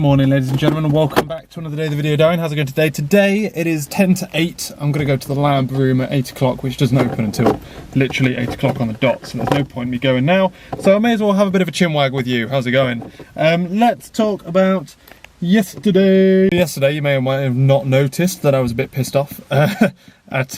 Morning, ladies and gentlemen, and welcome back to another day of the video diary. How's it going today? Today it is 10 to 8. I'm going to go to the lab room at 8 o'clock, which doesn't open until literally 8 o'clock on the dot, so there's no point in me going now. So I may as well have a bit of a chinwag with you. How's it going? Let's talk about yesterday. Yesterday, you may or might have not noticed that I was a bit pissed off at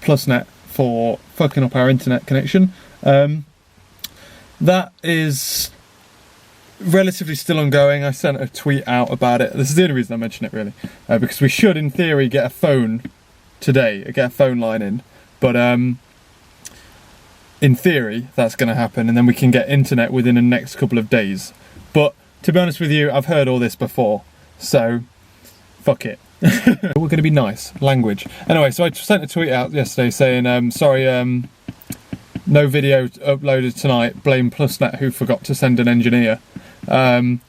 PlusNet for fucking up our internet connection. That is relatively still ongoing. I sent a tweet out about it. This is the only reason I mention it, really, because we should, in theory, get a phone today, get a phone line in. But in theory, that's going to happen, and then we can get internet within the next couple of days. But to be honest with you, I've heard all this before, so fuck it. We're going to be nice. Language. Anyway, so I sent a tweet out yesterday saying, sorry, no video uploaded tonight. Blame PlusNet who forgot to send an engineer. To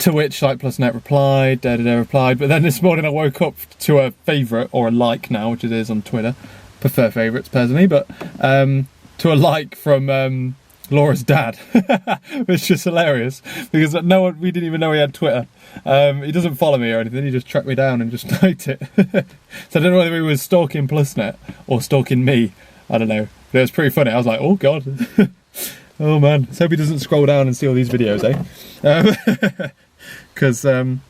which PlusNet replied, replied, but then this morning I woke up to a favourite, or a like now, which it is on Twitter. Prefer favourites personally, but to a like from Laura's dad, which is just hilarious because we didn't even know he had Twitter. He doesn't follow me or anything. He just tracked me down and just liked it. So I don't know whether he was stalking PlusNet or stalking me. I don't know. But it was pretty funny. I was like, oh god. Oh man, let's hope he doesn't scroll down and see all these videos, eh? Because I'm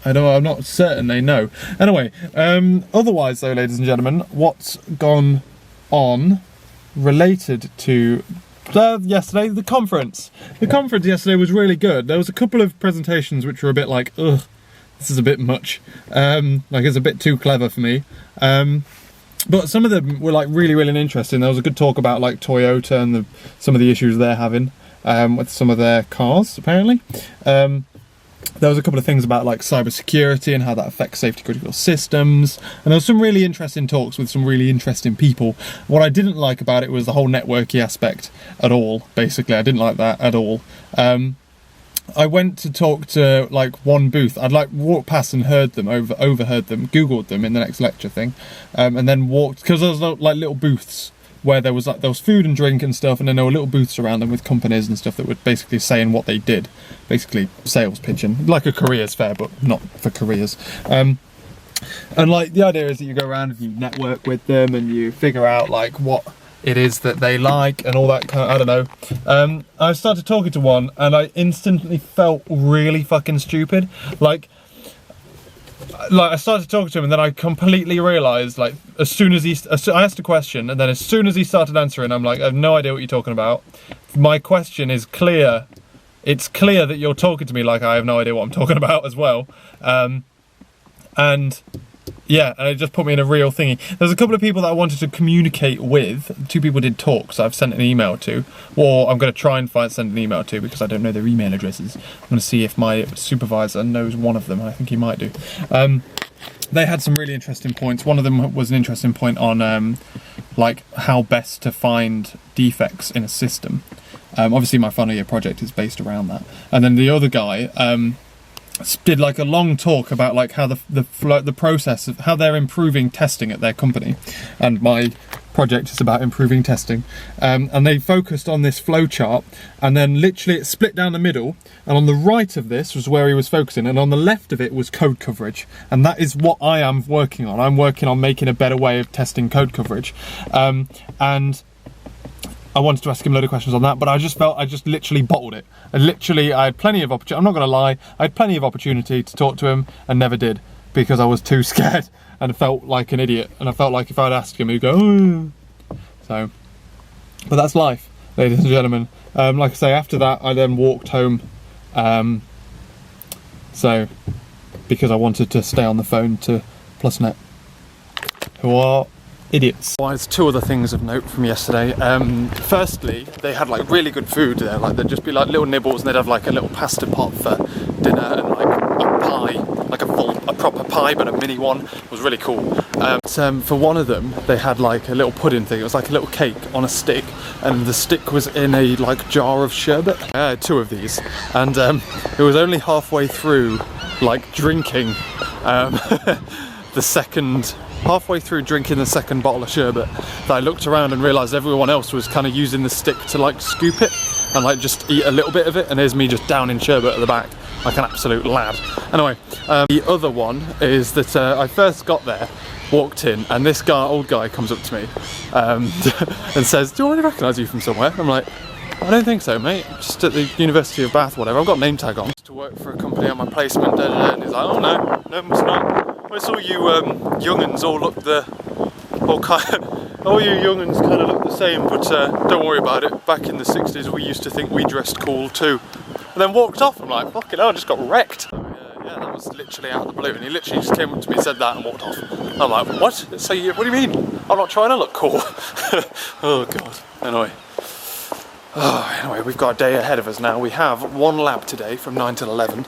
not certain they know. Anyway, otherwise though, ladies and gentlemen, what's gone on related to yesterday, the conference. The conference yesterday was really good. There was a couple of presentations which were a bit like, ugh, this is a bit much. Like it's a bit too clever for me. But some of them were really really interesting. There was a good talk about Toyota and some of the issues they're having with some of their cars, apparently. There was a couple of things about cyber security and how that affects safety critical systems. And there was some really interesting talks with some really interesting people. What I didn't like about it was the whole networky aspect at all, basically. I didn't like that at all. I went to talk to one booth. I'd walked past and heard them, overheard them, googled them in the next lecture thing, and then walked, because there was little booths where there was food and drink and stuff, and then there were little booths around them with companies and stuff that were basically saying what they did, basically sales pitching, like a careers fair, but not for careers. And the idea is that you go around and you network with them and you figure out what it is that they like and all that kind of, I don't know. I started talking to one and I instantly felt really fucking stupid. I started talking to him and then I completely realised, as soon as I asked a question and then as soon as he started answering, I'm like, I have no idea what you're talking about. My question is clear. It's clear that you're talking to me like I have no idea what I'm talking about as well. And yeah, and it just put me in a real thingy. There's a couple of people that I wanted to communicate with. 2 people did talk, so I've sent an email to. Or I'm going to try and send an email to because I don't know their email addresses. I'm going to see if my supervisor knows one of them, and I think he might do. They had some really interesting points. One of them was an interesting point on how best to find defects in a system. Obviously my final year project is based around that. And then the other guy did a long talk about how the process of how they're improving testing at their company, and my project is about improving testing, and they focused on this flow chart, and then literally it split down the middle, and on the right of this was where he was focusing, and on the left of it was code coverage, and that is what I am working on. I'm working on making a better way of testing code coverage, and I wanted to ask him a load of questions on that, but I just felt I just literally bottled it. I had plenty of opportunity. I'm not going to lie. I had plenty of opportunity to talk to him and never did because I was too scared and felt like an idiot. And I felt like if I'd asked him, he'd go, oh. So, but that's life, ladies and gentlemen. Like I say, after that, I then walked home. So, because I wanted to stay on the phone to PlusNet, who are idiots. There's 2 other things of note from yesterday. Firstly, they had really good food there. There'd just be little nibbles, and they'd have a little pasta pot for dinner and a pie, a proper pie, but a mini one. It was really cool. For one of them, they had a little pudding thing. It was a little cake on a stick, and the stick was in a jar of sherbet. I had 2 of these, and it was only halfway through drinking halfway through drinking the second bottle of sherbet that I looked around and realised everyone else was kind of using the stick to scoop it, and like just eat a little bit of it, and here's me just down in sherbet at the back like an absolute lad. Anyway, the other one is that I first got there, walked in, and this guy, old guy, comes up to me and says, "Do I recognise you from somewhere?" I'm like, "I don't think so, mate. Just at the University of Bath, whatever. I've got a name tag on." To work for a company on my placement, and he's like, "Oh no, no, must not. I saw you young'uns all look all you young'uns kind of look the same, but don't worry about it. Back in the 60s, we used to think we dressed cool too." And then walked off. I'm like, "Fucking hell, I just got wrecked." Yeah, that was literally out of the blue, and he literally just came up to me, said that, and walked off. I'm like, "What? So what do you mean? I'm not trying to look cool." Oh god. Anyway, we've got a day ahead of us now. We have one lab today from 9 till 11,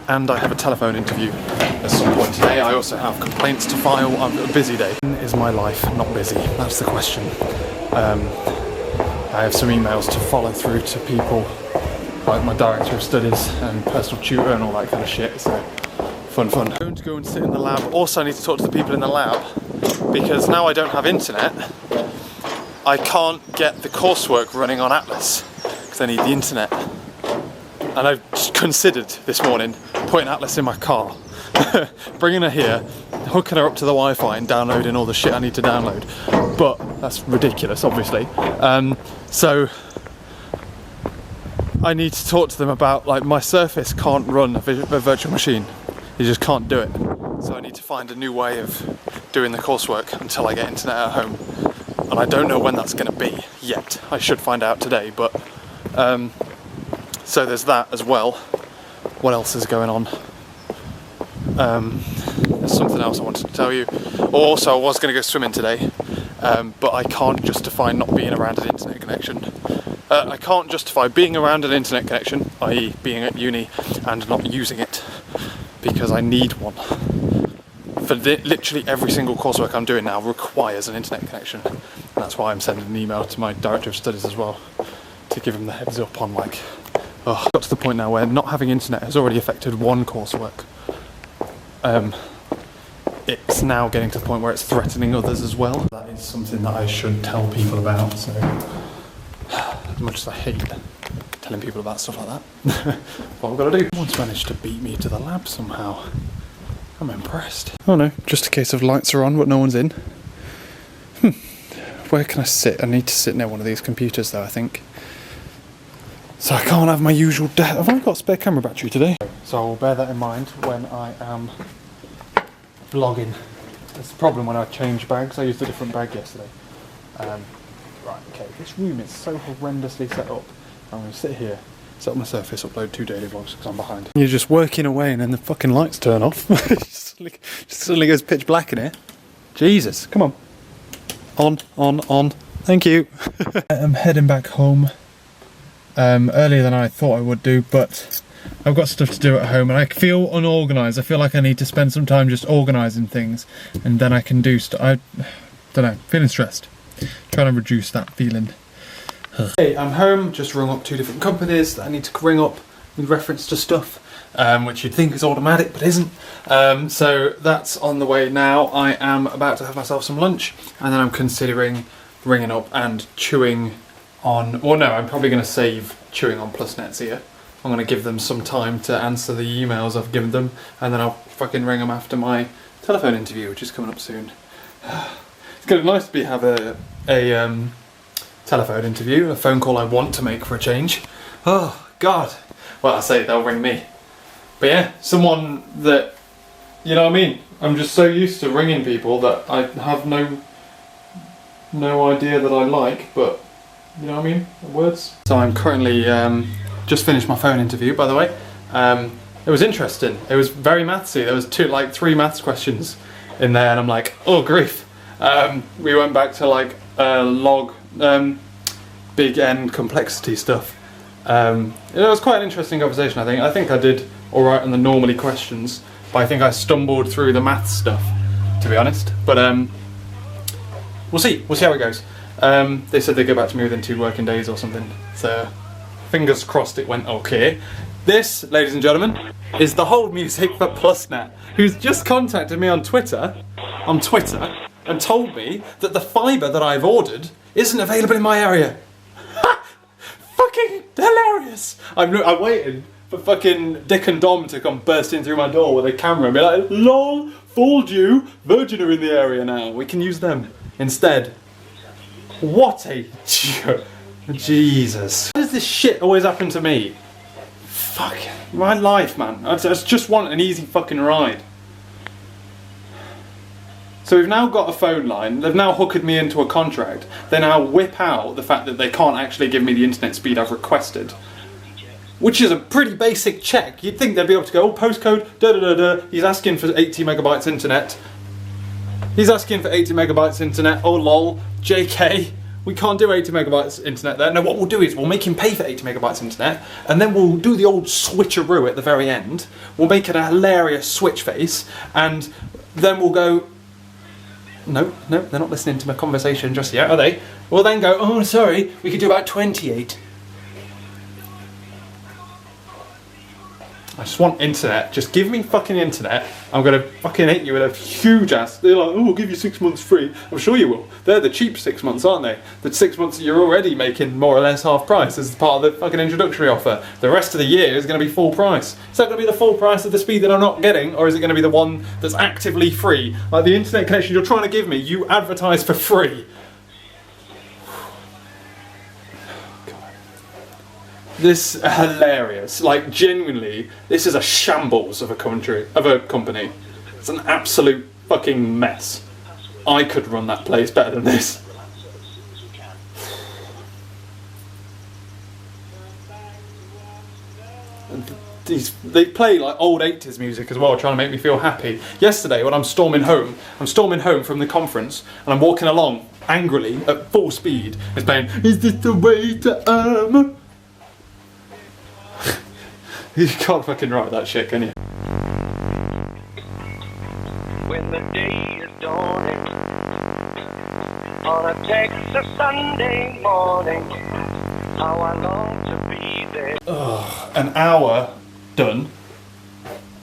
and I have a telephone interview at some point today. I also have complaints to file. I've got a busy day. Is my life not busy? That's the question. I have some emails to follow through to people like my director of studies and personal tutor and all that kind of shit, so fun. I'm going to go and sit in the lab. Also, I need to talk to the people in the lab, because now I don't have internet, I can't get the coursework running on Atlas, because I need the internet. And I've just considered this morning putting Atlas in my car, bringing her here, hooking her up to the Wi-Fi and downloading all the shit I need to download. But that's ridiculous, obviously. So I need to talk to them about, like, my Surface can't run a virtual machine. You just can't do it. So I need to find a new way of doing the coursework until I get internet at home. And I don't know when that's going to be yet. I should find out today, but so there's that as well. What else is going on? There's something else I wanted to tell you. Also, I was going to go swimming today, but I can't justify not being around an internet connection. I can't justify being around an internet connection, i.e. being at uni, and not using it, because I need one. For literally every single coursework I'm doing now requires an internet connection. And that's why I'm sending an email to my director of studies as well, to give him the heads up on, like, got to the point now where not having internet has already affected one coursework. It's now getting to the point where it's threatening others as well. That is something that I should tell people about, so as much as I hate telling people about stuff like that, what I've got to do. Someone's managed to beat me to the lab somehow. I'm impressed. Oh no, just a case of lights are on but no one's in. Where can I sit? I need to sit near one of these computers though, I think. So I can't have my usual I've only got a spare camera battery today. So I'll bear that in mind when I am vlogging. That's the problem when I change bags. I used a different bag yesterday. Right, okay, this room is so horrendously set up. I'm going to sit here, set up my Surface, upload 2 daily vlogs because I'm behind. You're just working away and then the fucking lights turn off. just suddenly goes pitch black in here. Jesus, come on. On. Thank you. I'm heading back home earlier than I thought I would do, but I've got stuff to do at home and I feel unorganised. I feel like I need to spend some time just organising things, and then I can do stuff. I don't know, feeling stressed. Trying to reduce that feeling. Hey, I'm home, just rung up 2 different companies that I need to ring up with reference to stuff, which you'd think is automatic, but isn't. So that's on the way now. I am about to have myself some lunch, and then I'm considering ringing up and chewing on, well no, I'm probably going to save chewing on PlusNet's ear. I'm going to give them some time to answer the emails I've given them, and then I'll fucking ring them after my telephone interview, which is coming up soon. It's going to be nice to have a telephone interview, a phone call I want to make for a change. Oh, God. Well, I say they'll ring me. But yeah, someone that, you know what I mean? I'm just so used to ringing people that I have no idea that I like, but, you know what I mean? The words. So I'm currently, just finished my phone interview, by the way. It was interesting. It was very mathsy. There was 3 maths questions in there, and I'm like, oh, grief. We went back to like log, big N complexity stuff. It was quite an interesting conversation, I think. I think I did alright on the normally questions, but I think I stumbled through the maths stuff, to be honest. But we'll see how it goes. They said they'd get back to me within 2 working days or something, so fingers crossed it went okay. This, ladies and gentlemen, is the hold music for PlusNet, who's just contacted me on Twitter, and told me that the fibre that I've ordered isn't available in my area. Fucking fucking hilarious. I'm waiting for fucking Dick and Dom to come bursting through my door with a camera and be like, lol, fooled you, Virgin are in the area now, we can use them instead. What a joke. Jesus. Why does this shit always happen to me? Fuck my life, man. I just want an easy fucking ride. So we've now got a phone line, they've now hooked me into a contract, they now whip out the fact that they can't actually give me the internet speed I've requested. Which is a pretty basic check. You'd think they'd be able to go, oh, postcode, da-da-da-da, he's asking for 80 megabytes internet. He's asking for 80 megabytes internet, oh lol, JK. We can't do 80 megabytes internet there. No, what we'll do is we'll make him pay for 80 megabytes internet, and then we'll do the old switcheroo at the very end. We'll make it a hilarious switch face, and then we'll go, no, they're not listening to my conversation just yet, are they? We'll then go, oh, sorry, we could do about 28. I just want internet. Just give me fucking internet. I'm gonna fucking hit you with a huge ass. They're like, oh, we'll give you 6 months free. I'm sure you will. They're the cheap 6 months, aren't they? The 6 months that you're already making more or less half price as part of the fucking introductory offer. The rest of the year is gonna be full price. Is that gonna be the full price of the speed that I'm not getting, or is it gonna be the one that's actively free? Like the internet connection you're trying to give me, you advertise for free. This is hilarious. Like, genuinely, this is a shambles of a company. It's an absolute fucking mess. I could run that place better than this. They play like old 80s music as well, trying to make me feel happy. Yesterday, when I'm storming home from the conference, and I'm walking along angrily at full speed, it's playing, is this the way to You can't fucking write that shit, can you? When the day is dawning on a Texas Sunday morning, how I long to be there. Ugh, an hour done.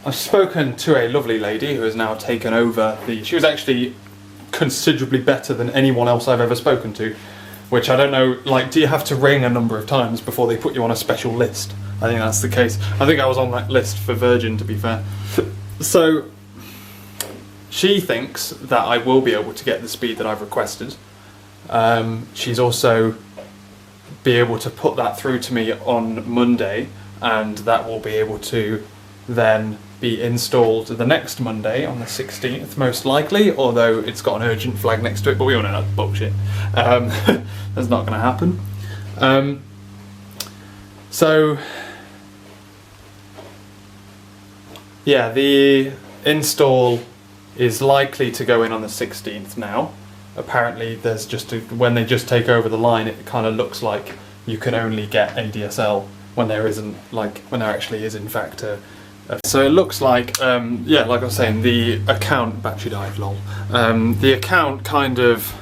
I've spoken to a lovely lady who has now taken over she was actually considerably better than anyone else I've ever spoken to. Which I don't know, like, do you have to ring a number of times before they put you on a special list? I think that's the case. I think I was on that list for Virgin, to be fair. So, she thinks that I will be able to get the speed that I've requested. She's also be able to put that through to me on Monday, and that will be able to then be installed the next Monday on the 16th, most likely, although it's got an urgent flag next to it, but we all know that's bullshit. That's not going to happen. So, yeah, the install is likely to go in on the 16th now. Apparently there's when they just take over the line, it kind of looks like you can only get ADSL when there actually is in fact so it looks like, yeah, like I was saying, the account, battery died, lol. The account kind of,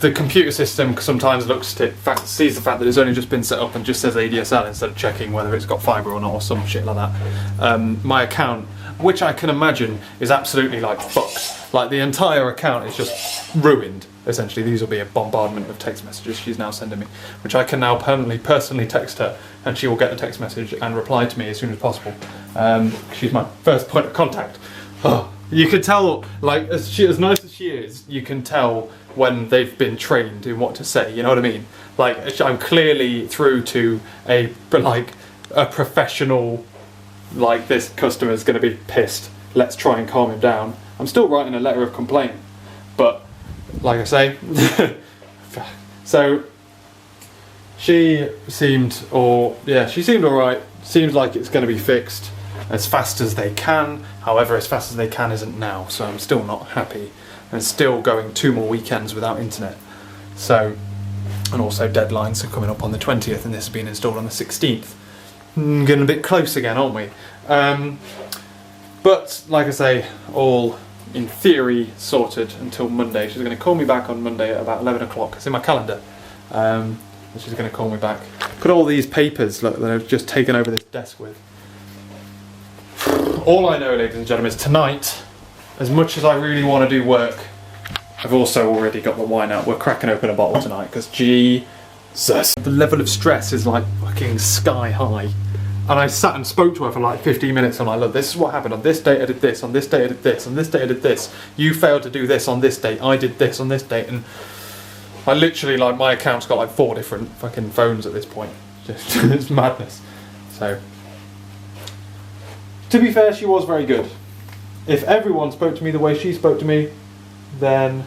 the computer system sometimes sees the fact that it's only just been set up and just says ADSL instead of checking whether it's got fibre or not or some shit like that. My account, which I can imagine is absolutely like fucked. Like the entire account is just ruined. Essentially, these will be a bombardment of text messages she's now sending me, which I can now personally text her, and she will get the text message and reply to me as soon as possible. She's my first point of contact. Oh, you can tell, like, as nice as she is, you can tell when they've been trained in what to say. You know what I mean? Like, I'm clearly through to a professional. Like, this customer's going to be pissed. Let's try and calm him down. I'm still writing a letter of complaint, but. Like I say, so she seemed alright. Seems like it's going to be fixed as fast as they can. However, as fast as they can isn't now, so I'm still not happy. And still going 2 more weekends without internet. So, and also deadlines are coming up on the 20th, and this has been installed on the 16th. Getting a bit close again, aren't we? But like I say, all in theory sorted until Monday. She's going to call me back on Monday at about 11 o'clock. It's in my calendar. And she's going to call me back. Look at all these papers, look, that I've just taken over this desk with. All I know, ladies and gentlemen, is tonight, as much as I really want to do work, I've also already got the wine out. We're cracking open a bottle tonight because The level of stress is like fucking sky high. And I sat and spoke to her for like 15 minutes. I'm like, look, this is what happened. On this date I did this, on this date I did this, on this date I did this. You failed to do this on this date, I did this on this date. And I literally, like, my account's got like 4 different fucking phones at this point. Just, it's madness. So, to be fair, she was very good. If everyone spoke to me the way she spoke to me, then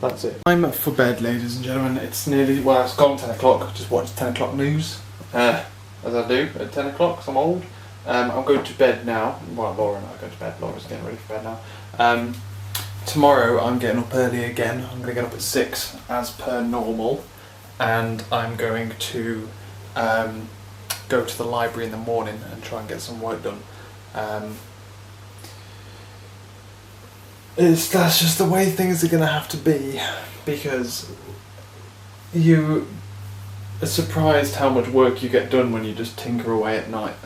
that's it. I'm for bed, ladies and gentlemen. It's nearly, well, it's gone 10 o'clock. Just watched 10 o'clock news. As I do at 10 o'clock, because I'm old. I'm going to bed now. Well, Laura and I are going to bed. Laura's getting ready for bed now. Tomorrow I'm getting up early again. I'm going to get up at 6 as per normal. And I'm going to go to the library in the morning and try and get some work done. That's just the way things are going to have to be. Because you are surprised how much work you get done when you just tinker away at night.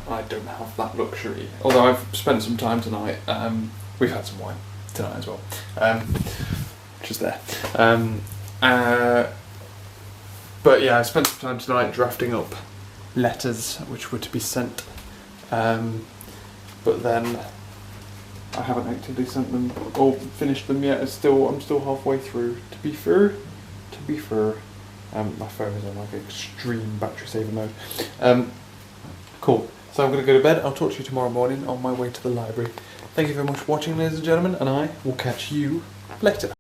I don't have that luxury. Although I've spent some time tonight. We've had some wine tonight as well, which is there. But yeah, I spent some time tonight drafting up letters which were to be sent. But then I haven't actively sent them or finished them yet. I'm still halfway through. To be fair. My phone is on like extreme battery saver mode. Cool. So I'm going to go to bed. I'll talk to you tomorrow morning on my way to the library. Thank you very much for watching, ladies and gentlemen, and I will catch you later.